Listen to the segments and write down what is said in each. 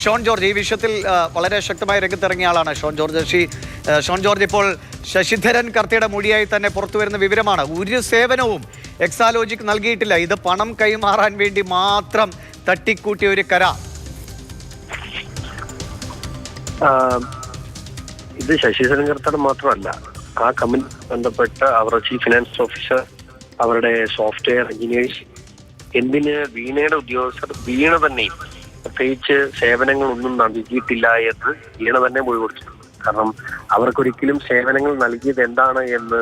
ഷോൺ ജോർജ് ഈ വിഷയത്തിൽ വളരെ ശക്തമായി രംഗത്തിറങ്ങിയ ആളാണ് ഷോൺ ജോർജ്. ഷോൺ ജോർജ് ഇപ്പോൾ ശശിധരൻ കർത്തയുടെ മൊഴിയായി തന്നെ പുറത്തു വരുന്ന വിവരമാണ്. ഒരു സേവനവും എക്സാലോജിക് നൽകിയിട്ടില്ല. ഇത് പണം കൈമാറാൻ വേണ്ടി മാത്രം തട്ടിക്കൂട്ടിയ ഒരു കരാർ. ഇത് ശശിധരൻ കർത്തയുടെ മാത്രമല്ല, ആ കമ്പനി ബന്ധപ്പെട്ട അവരുടെ ചീഫ് ഫിനാൻസ് ഓഫീസർ, അവരുടെ സോഫ്റ്റ്വെയർ എഞ്ചിനീയേഴ്സ്, എന്തിന് വീണയുടെ ഉദ്യോഗസ്ഥർ, വീണ തന്നെ പ്രത്യേകിച്ച് സേവനങ്ങളൊന്നും നൽകിയിട്ടില്ല എന്ന് വീണ തന്നെ മൊഴി കൊടുത്തിട്ടുണ്ട്. കാരണം അവർക്കൊരിക്കലും സേവനങ്ങൾ നൽകിയത് എന്താണ് എന്ന്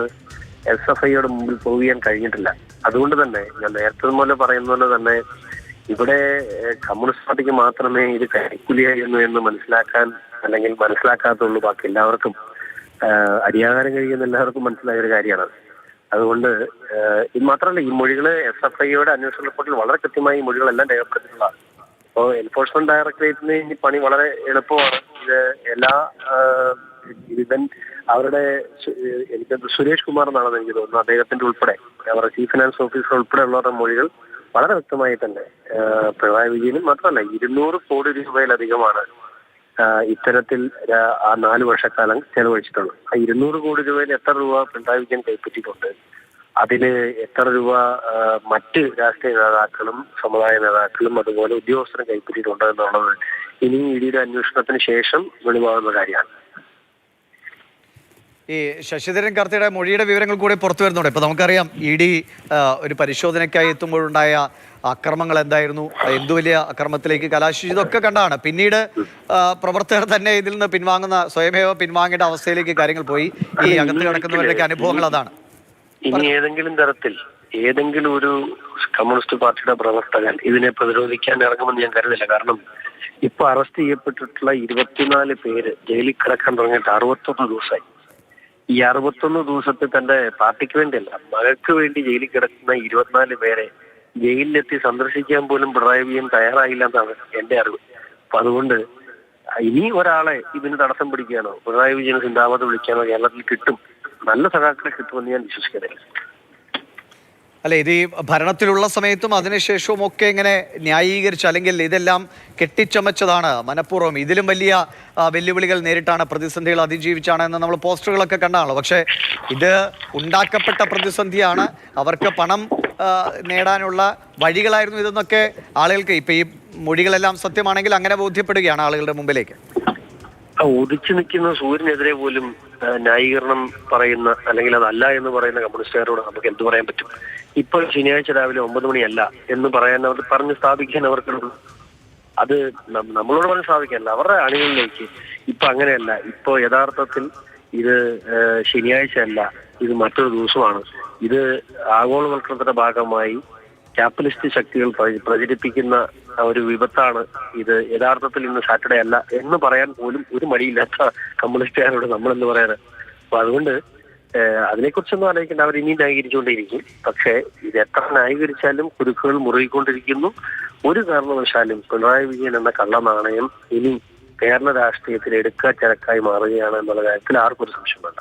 SFIയുടെ മുമ്പിൽ പ്രൂവ് ചെയ്യാൻ കഴിഞ്ഞിട്ടില്ല. അതുകൊണ്ട് തന്നെ ഞാൻ നേരത്തെ പോലെ പറയുന്ന പോലെ തന്നെ ഇവിടെ കമ്മ്യൂണിസ്റ്റ് പാർട്ടിക്ക് മാത്രമേ ഇത് കൈക്കൂലിയായിരുന്നു എന്ന് മനസ്സിലാക്കാൻ അല്ലെങ്കിൽ മനസ്സിലാക്കാത്തുള്ളൂ. ബാക്കി എല്ലാവർക്കും അടിയാകാരം കഴിയുന്ന എല്ലാവർക്കും മനസ്സിലായ ഒരു കാര്യമാണ്. അതുകൊണ്ട് ഇത് മാത്രമല്ല, ഈ മൊഴികള് SFIയുടെ അന്വേഷണ റിപ്പോർട്ടിൽ വളരെ കൃത്യമായി ഈ മൊഴികളെല്ലാം രേഖപ്പെടുത്തിയിട്ടുള്ളതാണ്. അപ്പോൾ എൻഫോഴ്സ്മെന്റ് ഡയറക്ടറേറ്റിന് ഇനി പണി വളരെ എളുപ്പമാണ്. ഇത് എല്ലാ ഇവൻ അവരുടെ എനിക്ക് സുരേഷ് കുമാർ എന്നാണെന്ന് എനിക്ക് തോന്നുന്നു, അദ്ദേഹത്തിന്റെ ഉൾപ്പെടെ അവരുടെ ചീഫ് ഫിനാൻസ് ഓഫീസർ ഉൾപ്പെടെ ഉള്ളവരുടെ മൊഴികൾ വളരെ വ്യക്തമായി തന്നെ പിണറായി വിജയനും മാത്രമല്ല 200 കോടി രൂപയിലധികമാണ് ഇത്തരത്തിൽ ആ 4 വർഷക്കാലം ചെലവഴിച്ചിട്ടുള്ളത്. ആ 200 കോടി രൂപയിൽ എത്ര രൂപ പിണറായി വിജയൻ കൈപ്പറ്റിയിട്ടുണ്ട്, അതിന് എത്ര രൂപ മറ്റ് രാഷ്ട്രീയ നേതാക്കളും സമുദായ നേതാക്കളും അതുപോലെ ഉദ്യോഗസ്ഥരും കൈപ്പറ്റിയിട്ടുണ്ട് എന്നുള്ളത് ഇനി ഇഡിയുടെ അന്വേഷണത്തിന് ശേഷം വെളിവാകുന്ന കാര്യമാണ്. ഈ ശശിധരൻ കർത്തയുടെ മൊഴിയുടെ വിവരങ്ങൾ കൂടി പുറത്തു വരുന്നുണ്ട്. ഇപ്പൊ നമുക്കറിയാം ED ഒരു പരിശോധനയ്ക്കായി എത്തുമ്പോഴുണ്ടായ അക്രമങ്ങൾ എന്തായിരുന്നു, എന്തു വലിയ അക്രമത്തിലേക്ക് കലാശിച്ചു, ഇതൊക്കെ കണ്ടാണ്. പിന്നീട് പ്രവർത്തകർ തന്നെ ഇതിൽ നിന്ന് സ്വയമേവ പിൻവാങ്ങേണ്ട അവസ്ഥയിലേക്ക് കാര്യങ്ങൾ പോയി. ഈ അകത്ത് കിടക്കുന്നവരുടെയൊക്കെ അനുഭവങ്ങൾ അതാണ്. ഇനി ഏതെങ്കിലും തരത്തിൽ ഏതെങ്കിലും ഒരു കമ്മ്യൂണിസ്റ്റ് പാർട്ടിയുടെ പ്രവർത്തകൻ ഇതിനെ പ്രതിരോധിക്കാൻ ഇറങ്ങുമെന്ന് ഞാൻ കരുതില്ല. കാരണം ഇപ്പൊ അറസ്റ്റ് ചെയ്യപ്പെട്ടിട്ടുള്ള 24 പേര് ജയിലിൽ കിടക്കാൻ തുടങ്ങിയിട്ട് 61 ദിവസമായി. ഈ 61 ദിവസത്തിൽ തന്റെ പാർട്ടിക്ക് വേണ്ടിയല്ല, മകൾക്ക് വേണ്ടി ജയിലിൽ കിടക്കുന്ന 24 പേരെ ജയിലിലെത്തി സന്ദർശിക്കാൻ പോലും പിണറായി വിജയൻ തയ്യാറായില്ല എന്നാണ് എന്റെ അറിവ്. അപ്പൊ അതുകൊണ്ട് ഇനി ഒരാളെ ഇതിന് തടസ്സം പിടിക്കാനോ പിണറായി വിജയന് ചിന്താമത വിളിക്കാനോ കേരളത്തിൽ കിട്ടും, നല്ല സഖാക്കളെ കിട്ടുമെന്ന് ഞാൻ വിശ്വസിക്കുന്നില്ല. അല്ലെ, ഇത് ഈ ഭരണത്തിലുള്ള സമയത്തും അതിനുശേഷവും ഒക്കെ ഇങ്ങനെ ന്യായീകരിച്ച് അല്ലെങ്കിൽ ഇതെല്ലാം കെട്ടിച്ചമച്ചതാണ് മനഃപൂർവ്വം. ഇതിലും വലിയ വെല്ലുവിളികൾ നേരിട്ടാണ്, പ്രതിസന്ധികൾ അതിജീവിച്ചാണ് എന്ന് നമ്മൾ പോസ്റ്ററുകളൊക്കെ കണ്ടാണല്ലോ. പക്ഷേ ഇത് ഉണ്ടാക്കപ്പെട്ട പ്രതിസന്ധിയാണ്, അവർക്ക് പണം നേടാനുള്ള വഴികളായിരുന്നു ഇതെന്നൊക്കെ ആളുകൾക്ക് ഇപ്പൊ ഈ മൊഴികളെല്ലാം സത്യമാണെങ്കിൽ അങ്ങനെ ബോധ്യപ്പെടുകയാണ് ആളുകളുടെ മുമ്പിലേക്ക്. ഉദിച്ചു നിൽക്കുന്ന സൂര്യനെതിരെ പോലും ന്യായീകരണം പറയുന്ന അല്ലെങ്കിൽ അതല്ല എന്ന് പറയുന്ന കമ്മ്യൂണിസ്റ്റുകാരോട് നമുക്ക് എന്ത് പറയാൻ പറ്റും? ഇപ്പോൾ ശനിയാഴ്ച രാവിലെ 9 മണിയല്ല എന്ന് പറയാൻ അവർ പറഞ്ഞ് സ്ഥാപിക്കാൻ അവർക്കുള്ളൂ. അത് നമ്മളോട് പറഞ്ഞ് സ്ഥാപിക്കാനല്ല, അവരുടെ അണികളിലേക്ക്. ഇപ്പൊ അങ്ങനെയല്ല. ഇപ്പോ യഥാർത്ഥത്തിൽ ഇത് ശനിയാഴ്ച അല്ല, ഇത് മറ്റൊരു ദിവസമാണ്. ഇത് ആഗോളവൽക്കരണത്തിന്റെ ഭാഗമായി ക്യാപിറ്റലിസ്റ്റ് ശക്തികൾ പ്രചരിപ്പിക്കുന്ന ഒരു വിപത്താണ് ഇത്. യഥാർത്ഥത്തിൽ ഇന്ന് സാറ്റർഡേ അല്ല എന്ന് പറയാൻ പോലും ഒരു മടിയില്ലാത്ത കമ്മ്യൂണിസ്റ്റുകാരോട് നമ്മളെന്ന് പറയാന്. അപ്പൊ അതുകൊണ്ട് അതിനെക്കുറിച്ചൊന്നും ആലോചിക്കേണ്ട, അവർ ഇനിയും ന്യായീകരിച്ചുകൊണ്ടേയിരിക്കും. പക്ഷേ ഇത് എത്ര ന്യായീകരിച്ചാലും കുരുക്കുകൾ മുറുകിക്കൊണ്ടിരിക്കുന്നു. ഒരു കാരണവശാലും പിണറായി വിജയൻ എന്ന കള്ളനാണയം ഇനി കേരള രാഷ്ട്രീയത്തിൽ എടുക്കാ ചരക്കായി മാറുകയാണ് എന്നുള്ള കാര്യത്തിൽ ആർക്കും ഒരു സംശയം വേണ്ട.